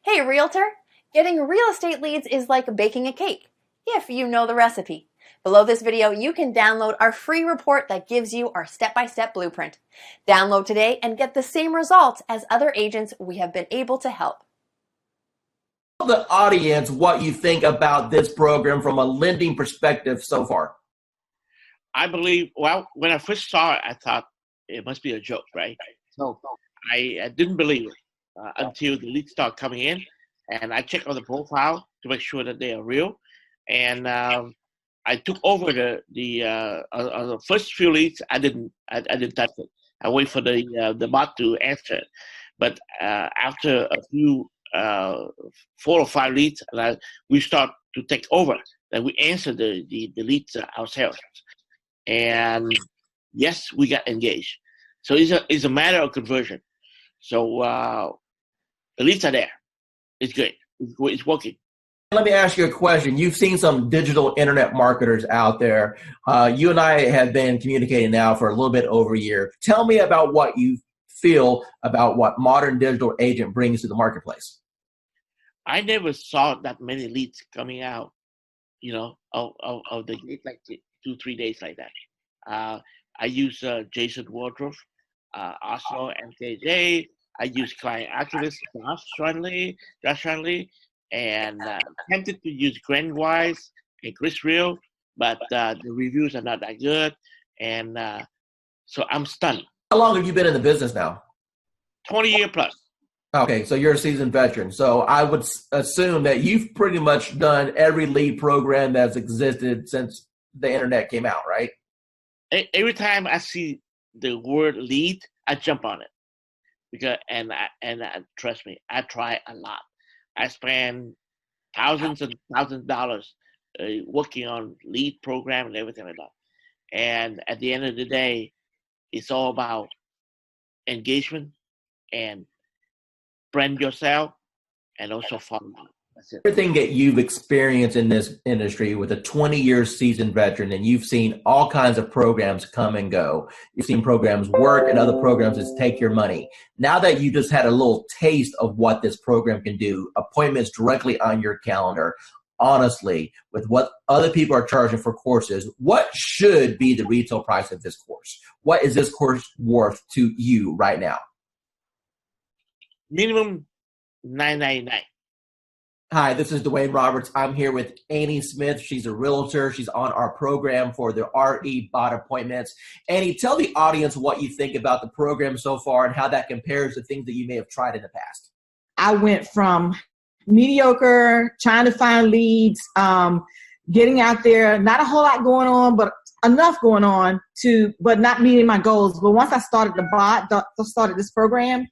Hey, realtor! Getting real estate leads is like baking a cake, if you know the recipe. Below this video, you can download our free report that gives you our step-by-step blueprint. Download today and get the same results as other agents we have been able to help. Tell the audience what you think about this program from a lending perspective so far. I believe, well, when I first saw it, I thought it must be a joke, right? So I didn't believe it until the leads start coming in, and I checked on the profile to make sure that they are real. And I took over the first few leads. I didn't touch it. I wait for the bot to answer it. But after a few 4 or 5 leads, we start to take over. Then we answer the leads ourselves. And yes, we got engaged. So it's a matter of conversion. So the leads are there. It's good. It's working. Let me ask you a question. You've seen some digital internet marketers out there. You and I have been communicating now for a little bit over a year. Tell me about what you feel about what modern digital agent brings to the marketplace. I never saw that many leads coming out, of the gate, like 2-3 days like that. I use Jason Wardrobe, Oslo, MKJ. I use client activists, Josh Shanley, and attempted to use Grandwise and Chris Real, but the reviews are not that good, and so I'm stunned. How long have you been in the business now? 20 years plus. Okay, so you're a seasoned veteran. So I would assume that you've pretty much done every lead program that's existed since the internet came out, right? Every time I see the word lead, I jump on it, because and trust me, I try a lot. I spend thousands and thousands of dollars working on lead program and everything like that. And at the end of the day, it's all about engagement and brand yourself, and also follow up. That's it. Everything that you've experienced in this industry with a 20-year seasoned veteran, and you've seen all kinds of programs come and go. You've seen programs work and other programs that take your money. Now that you just had a little taste of what this program can do, appointments directly on your calendar, honestly, with what other people are charging for courses, what should be the retail price of this course? What is this course worth to you right now? Minimum $9.99. Hi, this is Dwayne Roberts. I'm here with Annie Smith. She's a realtor. She's on our program for the RE bot appointments. Annie, tell the audience what you think about the program so far and how that compares to things that you may have tried in the past. I went from mediocre, trying to find leads, getting out there, not a whole lot going on, but enough going on but not meeting my goals. But once I started started this program,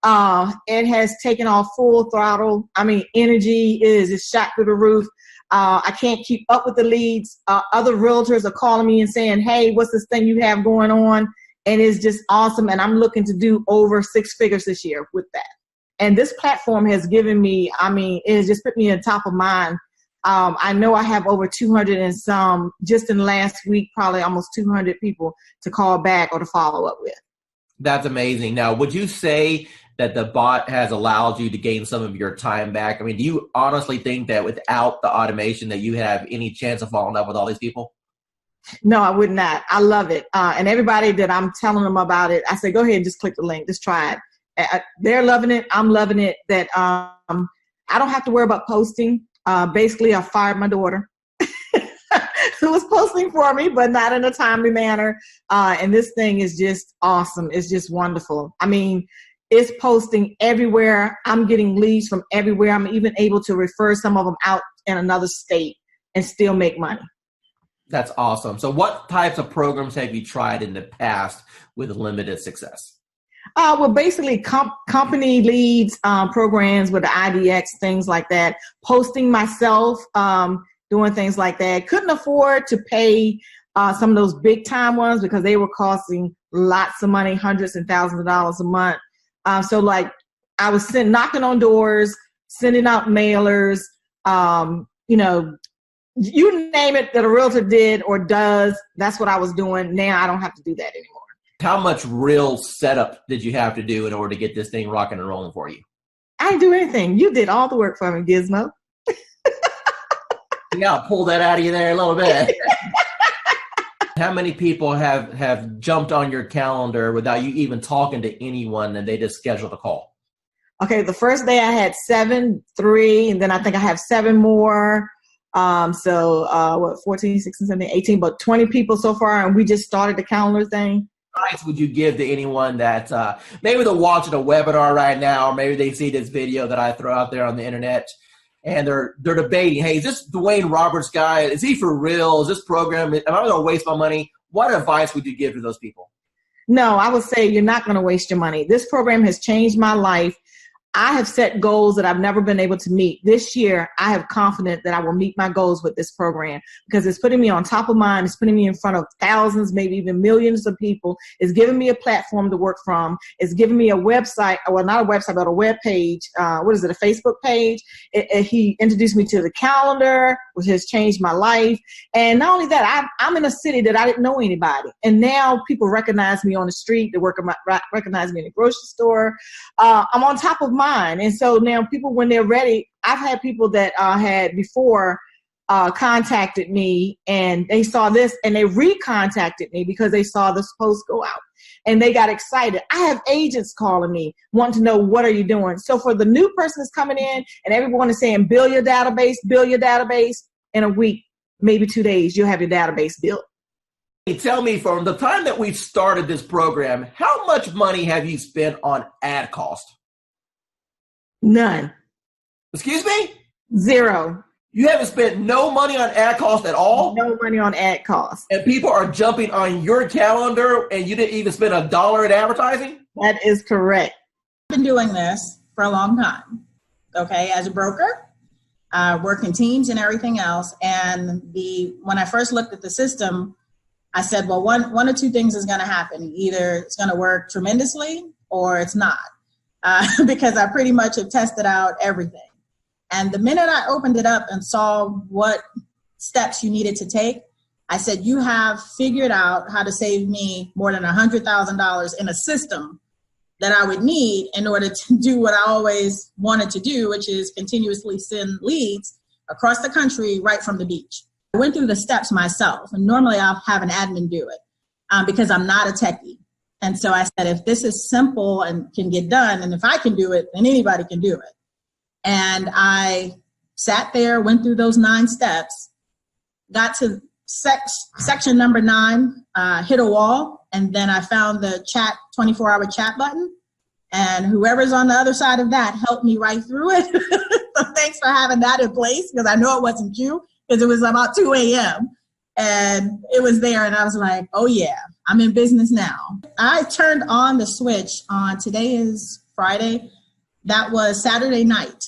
it has taken off full throttle. I mean, energy is shot through the roof. I can't keep up with the leads. Other realtors are calling me and saying, hey, what's this thing you have going on? And it's just awesome. And I'm looking to do over 6 figures this year with that. And this platform has given me, it has just put me on top of mind. I know I have over 200 and some, just in the last week, probably almost 200 people to call back or to follow up with. That's amazing. Now, would you say that the bot has allowed you to gain some of your time back? I mean, do you honestly think that without the automation that you have any chance of following up with all these people? No, I would not. I love it. And everybody that I'm telling them about it, I say, go ahead and just click the link. Just try it. They're loving it. I'm loving it. That I don't have to worry about posting. Basically, I fired my daughter who was posting for me, but not in a timely manner. And this thing is just awesome. It's just wonderful. I mean, it's posting everywhere. I'm getting leads from everywhere. I'm even able to refer some of them out in another state and still make money. That's awesome. So what types of programs have you tried in the past with limited success? Well, basically company leads, programs with the IDX, things like that. Posting myself, doing things like that. Couldn't afford to pay some of those big time ones because they were costing lots of money, hundreds and thousands of dollars a month. So like I was knocking on doors, sending out mailers, you name it that a realtor did or does, that's what I was doing. Now I don't have to do that anymore. How much real setup did you have to do in order to get this thing rocking and rolling for you? I didn't do anything. You did all the work for me, Gizmo. Yeah, I'll pull that out of you there a little bit. How many people have jumped on your calendar without you even talking to anyone and they just scheduled a call? Okay, the first day I had 7, 3, and then I think I have 7 more. 14, 16, 17, 18, but 20 people so far, and we just started the calendar thing. What advice would you give to anyone that maybe they're watching a webinar right now, or maybe they see this video that I throw out there on the internet, and they're debating, hey, is this Dwayne Roberts guy? Is he for real? Is this program, am I going to waste my money? What advice would you give to those people? No, I would say you're not going to waste your money. This program has changed my life. I have set goals that I've never been able to meet. This year, I have confidence that I will meet my goals with this program because it's putting me on top of mind. It's putting me in front of thousands, maybe even millions of people. It's giving me a platform to work from. It's giving me a website, well, not a website, but a web page. A Facebook page. He introduced me to the calendar, which has changed my life. And not only that, I'm in a city that I didn't know anybody. And now people recognize me on the street. They recognize me in the grocery store. I'm on top of mind. And so now people, when they're ready, I've had people that had before contacted me and they saw this and they recontacted me because they saw this post go out and they got excited. I have agents calling me wanting to know, what are you doing? So for the new person that's coming in and everyone is saying, build your database in a week, maybe 2 days, you'll have your database built. Tell me, from the time that we've started this program, how much money have you spent on ad cost? None. Excuse me? 0. You haven't spent no money on ad cost at all? No money on ad cost. And people are jumping on your calendar and you didn't even spend $1 in advertising? That is correct. I've been doing this for a long time, okay, as a broker, working teams and everything else. And when I first looked at the system, I said, well, one or two things is going to happen. Either it's going to work tremendously or it's not. Because I pretty much have tested out everything. And the minute I opened it up and saw what steps you needed to take, I said, you have figured out how to save me more than $100,000 in a system that I would need in order to do what I always wanted to do, which is continuously send leads across the country right from the beach. I went through the steps myself, and normally I'll have an admin do it because I'm not a techie. And so I said, if this is simple and can get done, and if I can do it, then anybody can do it. And I sat there, went through those 9 steps, got to section number 9, hit a wall, and then I found the 24-hour chat button. And whoever's on the other side of that helped me right through it. So thanks for having that in place, because I know it wasn't you, because it was about 2 a.m. And it was there, and I was like, oh yeah, I'm in business now. I turned on the switch on, today is Friday. That was Saturday night.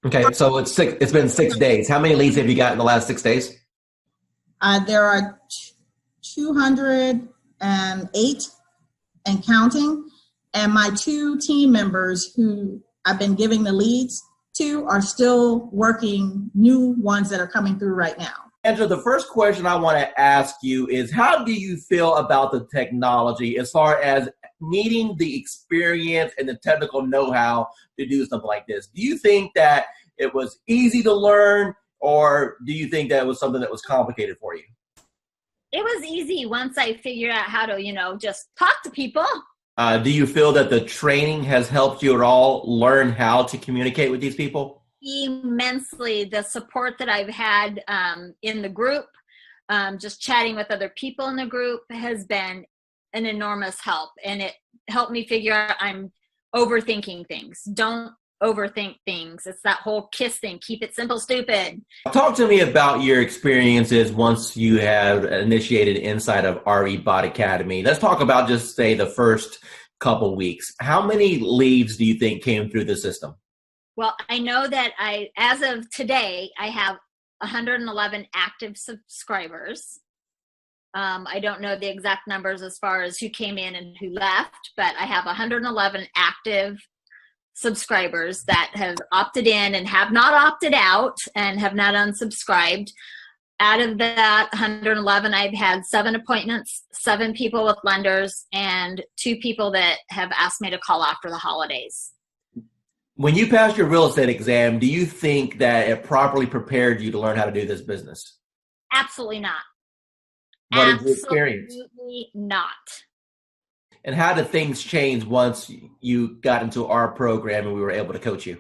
Okay, so it's been 6 days. How many leads have you got in the last 6 days? There are 208 and counting. And my 2 team members who I've been giving the leads to are still working new ones that are coming through right now. Angela, the first question I want to ask you is, how do you feel about the technology as far as needing the experience and the technical know-how to do something like this? Do you think that it was easy to learn, or do you think that it was something that was complicated for you? It was easy once I figured out how to, just talk to people. Do you feel that the training has helped you at all learn how to communicate with these people? Immensely. The support that I've had in the group, just chatting with other people in the group, has been an enormous help. And it helped me figure out I'm overthinking things. Don't overthink things. It's that whole KISS thing. Keep it simple, stupid. Talk to me about your experiences once you have initiated inside of RE Bot Academy. Let's talk about just say the first couple weeks. How many leads do you think came through the system? Well, I know that as of today, I have 111 active subscribers. I don't know the exact numbers as far as who came in and who left, but I have 111 active subscribers that have opted in and have not opted out and have not unsubscribed. Out of that 111, I've had 7 appointments, 7 people with lenders, and 2 people that have asked me to call after the holidays. When you passed your real estate exam, do you think that it properly prepared you to learn how to do this business? Absolutely not. What did you experience? Absolutely not. And how did things change once you got into our program and we were able to coach you?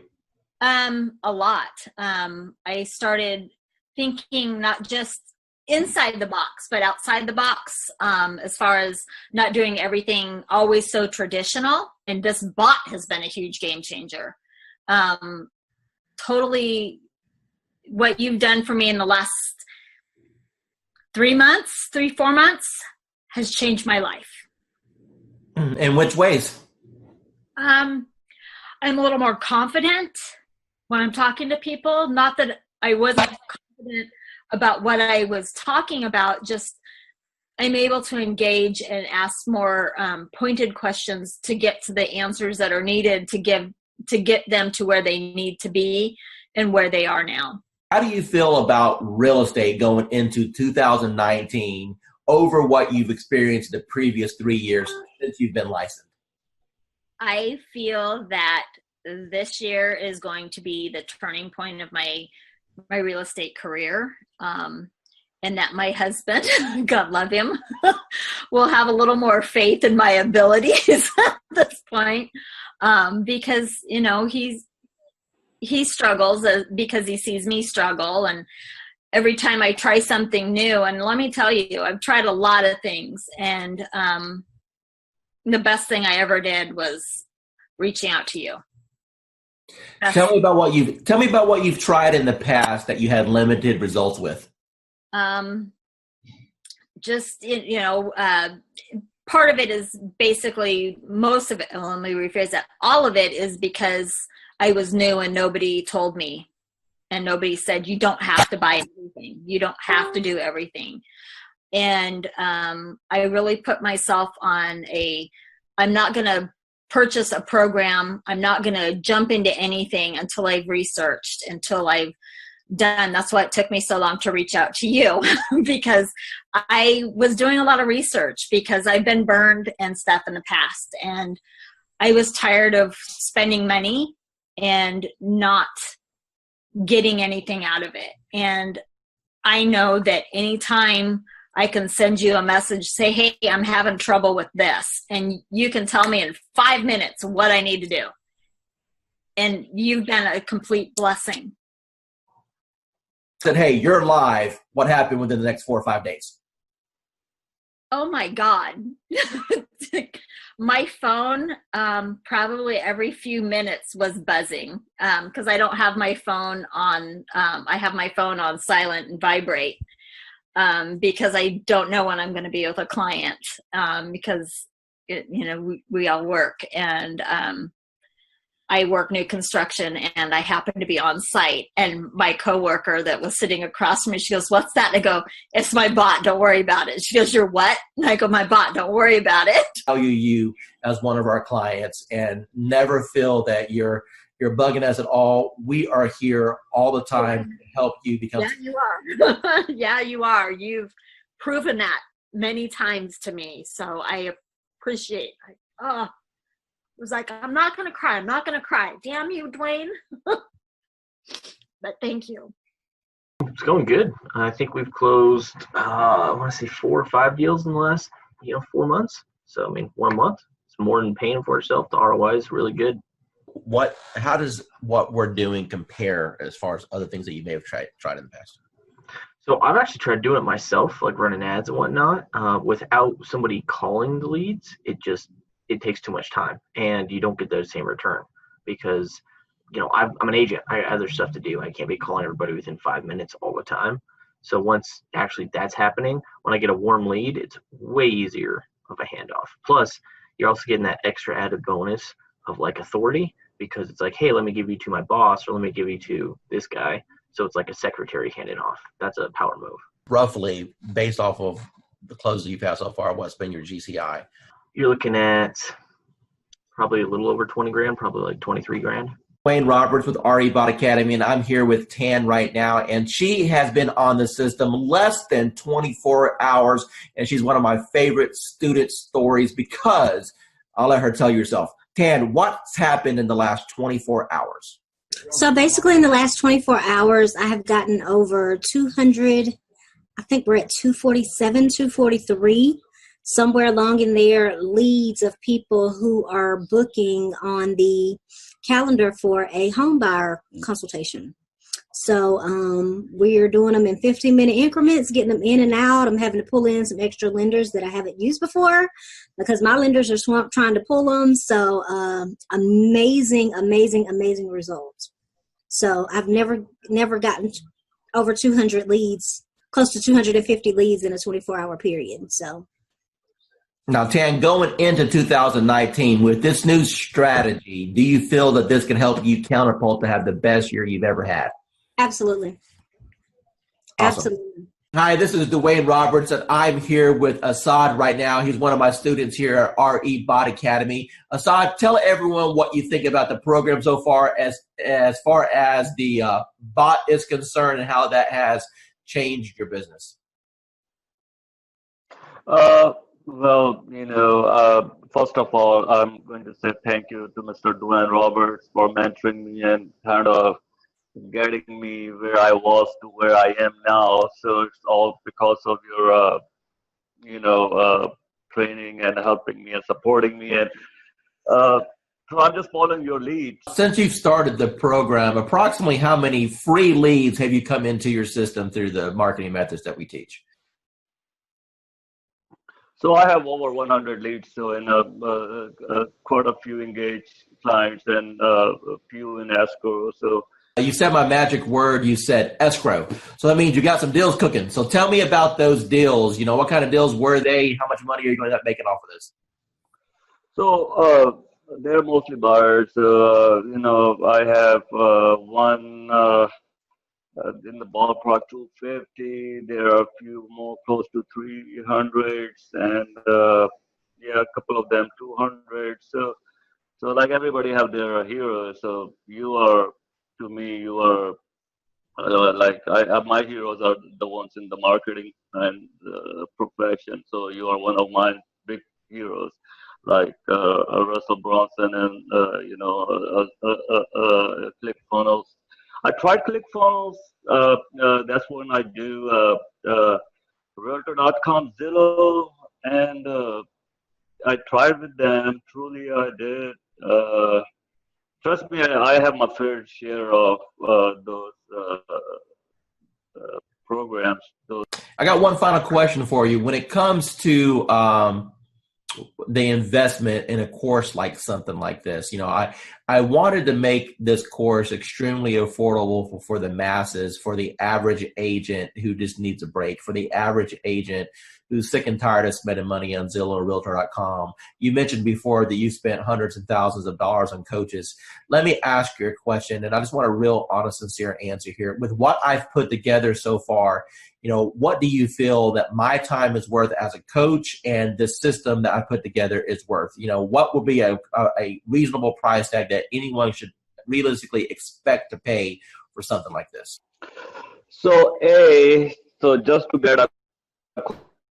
A lot. I started thinking not just inside the box, but outside the box, as far as not doing everything always so traditional. And this bot has been a huge game changer. Totally what you've done for me in the last 4 months has changed my life. In which ways? I'm a little more confident when I'm talking to people. Not that I wasn't confident about what I was talking about, just I'm able to engage and ask more pointed questions to get to the answers that are needed to get them to where they need to be and where they are now. How do you feel about real estate going into 2019 over what you've experienced the previous 3 years since you've been licensed? I feel that this year is going to be the turning point of my real estate career, and that my husband, God love him, will have a little more faith in my abilities at this point, because he struggles because he sees me struggle, and every time I try something new, and let me tell you, I've tried a lot of things, and the best thing I ever did was reaching out to you. Tell me about what you've tried in the past that you had limited results with. Just part of it is basically most of it. Let me rephrase that. All of it is because I was new and nobody told me, and nobody said you don't have to buy everything. You don't have to do everything. And I really put myself on I'm not going to purchase a program. I'm not going to jump into anything until I've researched, until I've done. That's why it took me so long to reach out to you, because I was doing a lot of research because I've been burned and stuff in the past. And I was tired of spending money and not getting anything out of it. And I know that anytime I can send you a message, say, hey, I'm having trouble with this. And you can tell me in 5 minutes what I need to do. And you've been a complete blessing. Said, hey, you're live. What happened within the next 4 or 5 days? Oh my God. My phone, probably every few minutes was buzzing, because I don't have my phone on, I have my phone on silent and vibrate. Because I don't know when I'm going to be with a client, because we all work, and I work new construction, and I happen to be on site, and my coworker that was sitting across from me, she goes, what's that? And I go, it's my bot, don't worry about it. She goes, you're what? And I go, my bot, don't worry about it. Value you as one of our clients, and never feel that you're bugging us at all. We are here all the time to help you become. Yeah, you are. Yeah, you are. You've proven that many times to me. So I appreciate it. It was like, I'm not going to cry. I'm not going to cry. Damn you, Dwayne. But thank you. It's going good. I think we've closed, I want to say 4 or 5 deals in the last, 4 months. So, 1 month, it's more than paying for itself. The ROI is really good. How does what we're doing compare as far as other things that you may have tried in the past? So I've actually tried doing it myself, like running ads and whatnot, without somebody calling the leads. It takes too much time, and you don't get the same return because, I'm an agent. I have other stuff to do. I can't be calling everybody within 5 minutes all the time. So once actually that's happening, when I get a warm lead, it's way easier of a handoff. Plus, you're also getting that extra added bonus of like authority, because it's like, hey, let me give you to my boss, or let me give you to this guy. So it's like a secretary handing off. That's a power move. Roughly, based off of the closes you've had so far, what's been your GCI? You're looking at probably a little over 20 grand, probably like 23 grand. Wayne Roberts with RE Bot Academy, and I'm here with Tan right now, and she has been on the system less than 24 hours, and she's one of my favorite student stories because, I'll let her tell you herself, Tan, what's happened in the last 24 hours? So basically in the last 24 hours, I have gotten over 200, I think we're at 247, 243, somewhere along in there, leads of people who are booking on the calendar for a home buyer consultation. So we're doing them in 15-minute increments, getting them in and out. I'm having to pull in some extra lenders that I haven't used before because my lenders are swamped trying to pull them. So amazing, amazing, amazing results. So I've never gotten over 200 leads, close to 250 leads in a 24-hour period. So. Now, Tan, going into 2019 with this new strategy, do you feel that this can help you counterpult to have the best year you've ever had? Absolutely. Awesome. Absolutely. Hi, this is Dwayne Roberts, and I'm here with Assad right now. He's one of my students here at RE Bot Academy. Assad, tell everyone what you think about the program so far as the bot is concerned and how that has changed your business. Well, first of all, I'm going to say thank you to Mr. Dwayne Roberts for mentoring me and kind of getting me where I was to where I am now. So it's all because of your, training and helping me and supporting me. And so I'm just following your lead. Since you've started the program, approximately how many free leads have you come into your system through the marketing methods that we teach? So I have over 100 leads, so in quite a few engaged clients and a few in escrow. So you said my magic word. You said escrow. So that means you got some deals cooking. So tell me about those deals. What kind of deals were they? How much money are you going to end up making off of this? So they're mostly buyers. I have one in the ballpark 250. There are a few more close to 300s, and a couple of them 200. So like everybody have their heroes. So to me, you are my heroes are the ones in the marketing and profession. So you are one of my big heroes, like Russell Brunson and ClickFunnels. I tried ClickFunnels. That's when I do Realtor.com, Zillow, and I tried with them. Truly, I did. Trust me, I have my fair share of those programs. I got one final question for you. When it comes to the investment in a course like something like this, I wanted to make this course extremely affordable for the masses, for the average agent who just needs a break, for the average agent who's sick and tired of spending money on Zillow or Realtor.com. You mentioned before that you spent hundreds and thousands of dollars on coaches. Let me ask you a question, and I just want a real honest, sincere answer here. With what I've put together so far, what do you feel that my time is worth as a coach and the system that I put together is worth? What would be a reasonable price tag that anyone should realistically expect to pay for something like this? So just to get a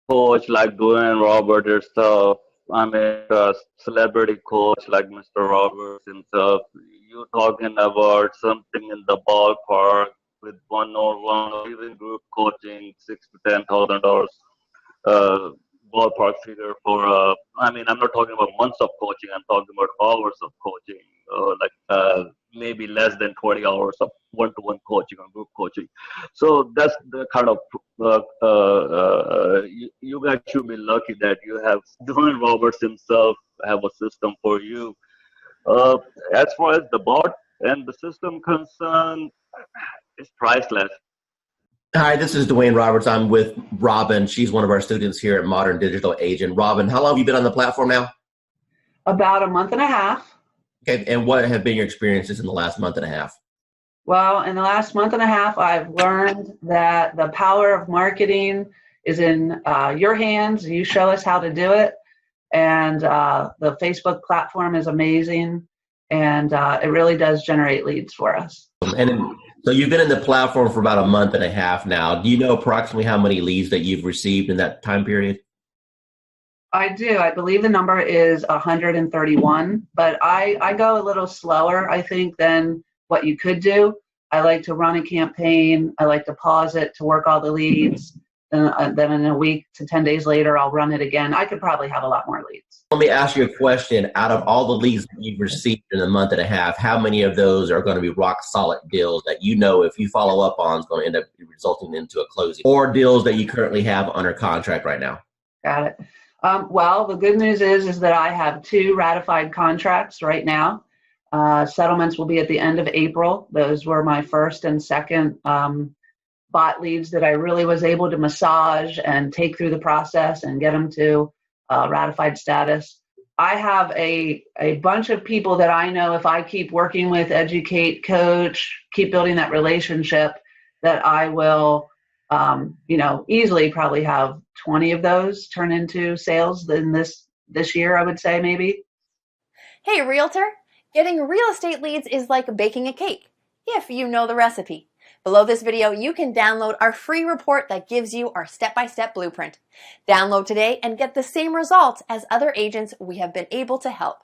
coach like Dwayne Roberts yourself, I mean a celebrity coach like Mr. Roberts himself, you're talking about something in the ballpark with one-on-one or even group coaching, $6,000 to $10,000 ballpark figure for. I'm not talking about months of coaching. I'm talking about hours of coaching, maybe less than 20 hours of one-to-one coaching or group coaching. So that's the kind of you guys should be lucky that you have Dwayne Roberts himself have a system for you. As far as the bot and the system concerned, it's priceless. Hi, this is Dwayne Roberts. I'm with Robin. She's one of our students here at Modern Digital Agent. Robin, how long have you been on the platform now? About a month and a half. Okay, and what have been your experiences in the last month and a half? Well, in the last month and a half, I've learned that the power of marketing is in your hands. You show us how to do it. And the Facebook platform is amazing. And it really does generate leads for us. So you've been in the platform for about a month and a half now. Do you know approximately how many leads that you've received in that time period? I do. I believe the number is 131, but I go a little slower, I think, than what you could do. I like to run a campaign. I like to pause it to work all the leads. Then in a week to 10 days later, I'll run it again. I could probably have a lot more leads. Let me ask you a question. Out of all the leads that you've received in a month and a half, how many of those are going to be rock solid deals that you know if you follow up on is going to end up resulting into a closing, or deals that you currently have under contract right now? Got it. Well, the good news is that I have 2 ratified contracts right now. Settlements will be at the end of April. Those were my first and second bot leads that I really was able to massage and take through the process and get them to ratified status. I have a bunch of people that I know if I keep working with, educate, coach, keep building that relationship, that I will, easily probably have 20 of those turn into sales in this year, I would say maybe. Hey, realtor, getting real estate leads is like baking a cake, if you know the recipe. Below this video, you can download our free report that gives you our step-by-step blueprint. Download today and get the same results as other agents we have been able to help.